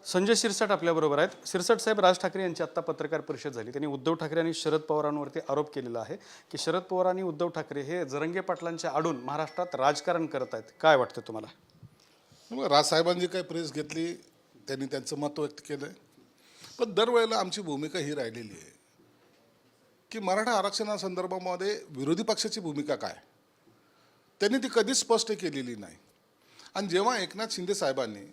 संजय शिरसाट आपल्याबरोबर आहेत. शिरसाट साहेब, राज ठाकरे यांची आत्ता पत्रकार परिषद झाली. त्यांनी उद्धव ठाकरे आणि शरद पवारांवरती आरोप केलेला आहे की शरद पवार आणि उद्धव ठाकरे हे जरंगे पाटलांच्या आडून महाराष्ट्रात राजकारण करत आहेत. काय वाटतं तुम्हाला? राजसाहेबांनी काही प्रेस घेतली, त्यांनी त्यांचं मत व्यक्त केलं. पण दरवेळेला आमची भूमिका ही राहिलेली आहे की मराठा आरक्षणासंदर्भामध्ये विरोधी पक्षाची भूमिका काय, त्यांनी ती कधीच स्पष्ट केलेली नाही. आणि जेव्हा एकनाथ शिंदे साहेबांनी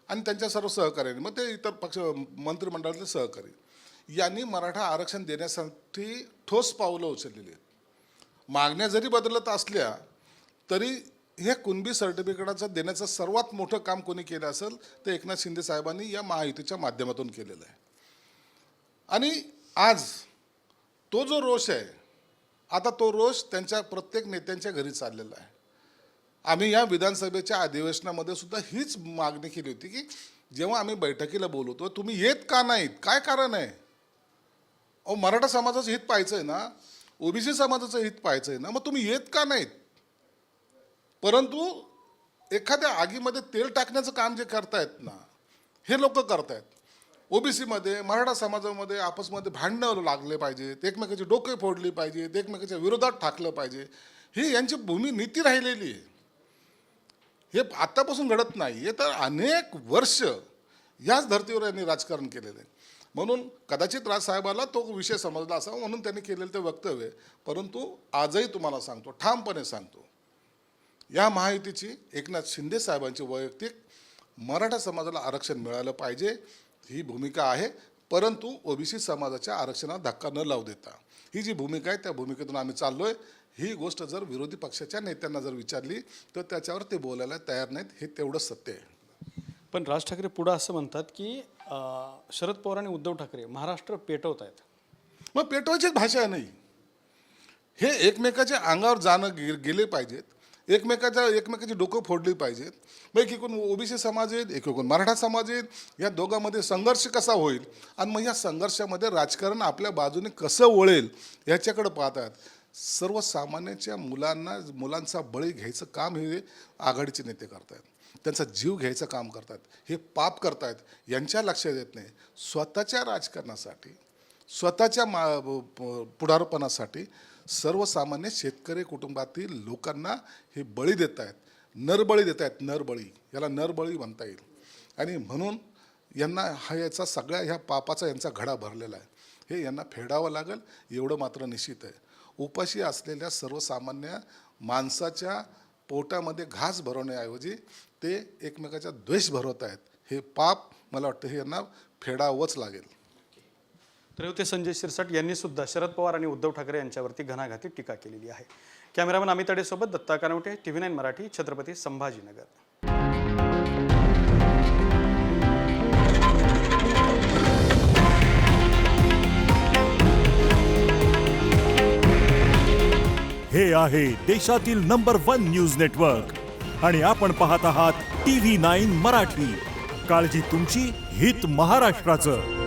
आणि त्यांच्या सर्व सहकार्याने, मग ते इतर पक्ष मंत्रिमंडळातले सहकारी यांनी मराठा आरक्षण देण्यासाठी ठोस पावलं उचललेली आहेत. मागण्या जरी बदलत असल्या तरी हे कुणबी सर्टिफिकेटाचं देण्याचं सर्वात मोठं काम कोणी केलं असेल तर एकनाथ शिंदे साहेबांनी या महायुतीच्या माध्यमातून केलेलं आहे. आणि आज तो जो रोष आहे, आता तो रोष त्यांच्या प्रत्येक नेत्यांच्या घरी चाललेला आहे. आम्ही या विधानसभेच्या अधिवेशनामध्ये सुद्धा हीच मागणी केली होती की जेव्हा आम्ही बैठकीला बोलवतो तुम्ही येत का नाहीत, काय कारण आहे? अहो, मराठा समाजाचं हित पाहायचं आहे ना, ओबीसी समाजाचं हित पाहायचं आहे ना, मग तुम्ही येत का नाहीत? परंतु एखाद्या आगीमध्ये तेल टाकण्याचं काम जे करतायत ना, हे लोक करतायत. ओबीसीमध्ये मराठा समाजामध्ये आपसमध्ये भांडणं लागले पाहिजेत, एकमेकाची डोके फोडली पाहिजेत, एकमेकाच्या विरोधात ठाकलं पाहिजे, ही यांची भूमी नीती राहिलेली आहे. हे आत्तापासून घडत नाही, हे तर अनेक वर्ष याच धर्तीवर यांनी राजकारण केलेलं आहे. म्हणून कदाचित राजसाहेबाला तो विषय समजला असावा म्हणून त्यांनी केलेलं ते वक्तव्य आहे. परंतु आजही तुम्हाला सांगतो, ठामपणे सांगतो, या महायुतीची एकनाथ शिंदे साहेबांची वैयक्तिक मराठा समाजाला आरक्षण मिळालं पाहिजे ही भूमिका आहे. परंतु ओबीसी समाजाच्या आरक्षणाला धक्का न लावू देता ही जी भूमिका आहे त्या भूमिकेतून आम्ही चाललो आहे. ही गोष्ट जर विरोधी पक्षाच्या नेत्यांना जर विचारली तर त्याच्यावर ते बोलायला तयार नाहीत, हे तेवढं सत्य आहे. पण राज ठाकरे पुढं असं म्हणतात की शरद पवार आणि उद्धव ठाकरे महाराष्ट्र पेटवत आहेत. मग पेटवायची भाषा नाही, हे एकमेकाच्या अंगावर जाणं गेले पाहिजेत, एकमेकाची डोकं फोडली पाहिजेत. मग एकीकडून ओबीसी समाज आहेत, एकीकडून मराठा समाज आहेत, या दोघांमध्ये संघर्ष कसा होईल आणि मग या संघर्षामध्ये राजकारण आपल्या बाजूने कसं वळेल याच्याकडे पाहतात. सर्वसामान्याच्या मुलांचा बळी घ्यायचं काम हे आघाडीचे नेते करतात, त्यांचा जीव घ्यायचं काम करतात, हे पाप करतात. यांच्या लक्षात येत नाही स्वतःच्या राजकारणासाठी, स्वतःच्या पुढारपणासाठी सर्वसामान्य शेतकरी कुटुंबातील लोकांना हे बळी देत आहेत, नरबळी देत आहेत. नरबळी, याला नरबळी म्हणता येईल. आणि म्हणून यांना याचा सगळ्या ह्या पापाचा यांचा घडा भरलेला आहे. हे यांना फेडावं लागेल एवढं मात्र निश्चित आहे. उपाशी असलेल्या सर्वसामान्य माणसाच्या पोटामध्ये घास भरवण्याऐवजी ते एकमेकाच्या द्वेष भरवत आहेत. हे पाप मला वाटतं हे यांना फेडावंच लागेल. तर होते संजय शिरसाट यांनी सुद्धा शरद पवार आणि उद्धव ठाकरे यांच्यावरती घणाघाती टीका केलेली आहे. कॅमेरामन अमित अडेसोबत दत्ता कानवटे, TV9 मराठी, छत्रपती संभाजीनगर. हे आहे देशातील नंबर 1 न्यूज नेटवर्क आणि आपण पाहत आहात TV9 मराठी. काळजी तुमची, हित महाराष्ट्राचं.